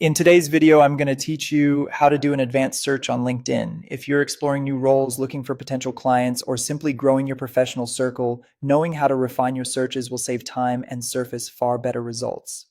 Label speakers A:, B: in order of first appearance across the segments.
A: In today's video, I'm going to teach you how to do an advanced search on LinkedIn. If you're exploring new roles, looking for potential clients, or simply growing your professional circle, knowing how to refine your searches will save time and surface far better results.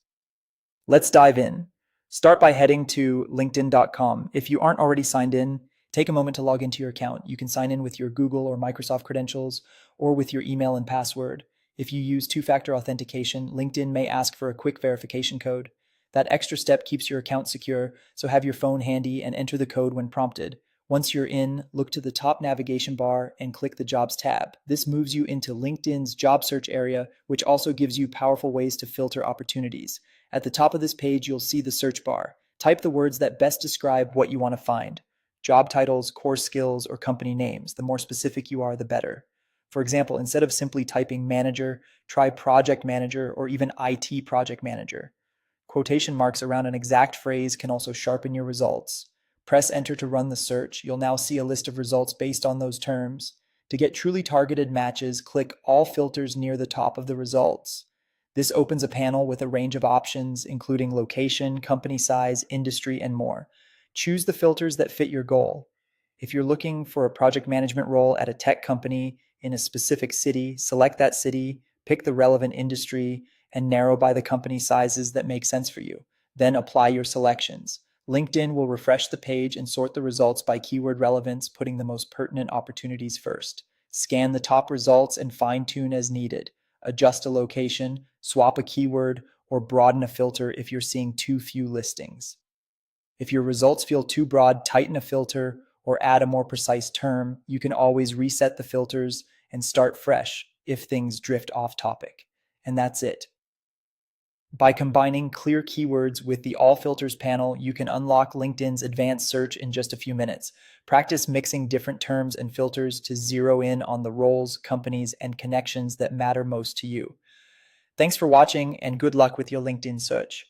A: Let's dive in. Start by heading to linkedin.com. If you aren't already signed in, take a moment to log into your account. You can sign in with your Google or Microsoft credentials or with your email and password. If you use two-factor authentication, LinkedIn may ask for a quick verification code. That extra step keeps your account secure, so have your phone handy and enter the code when prompted. Once you're in, look to the top navigation bar and click the Jobs tab. This moves you into LinkedIn's job search area, which also gives you powerful ways to filter opportunities. At the top of this page, you'll see the search bar. Type the words that best describe what you want to find. Job titles, core skills, or company names. The more specific you are, the better. For example, instead of simply typing manager, try project manager or even IT project manager. Quotation marks around an exact phrase can also sharpen your results. Press enter to run the search. You'll now see a list of results based on those terms. To get truly targeted matches, click all filters near the top of the results. This opens a panel with a range of options, including location, company size, industry, and more. Choose the filters that fit your goal. If you're looking for a project management role at a tech company in a specific city, select that city, pick the relevant industry, and narrow by the company sizes that make sense for you. Then apply your selections. LinkedIn will refresh the page and sort the results by keyword relevance, putting the most pertinent opportunities first. Scan the top results and fine-tune as needed. Adjust a location, swap a keyword, or broaden a filter if you're seeing too few listings. If your results feel too broad, tighten a filter or add a more precise term. You can always reset the filters and start fresh if things drift off topic. And that's it. By combining clear keywords with the All Filters panel, you can unlock LinkedIn's advanced search in just a few minutes. Practice mixing different terms and filters to zero in on the roles, companies, and connections that matter most to you. Thanks for watching, and good luck with your LinkedIn search.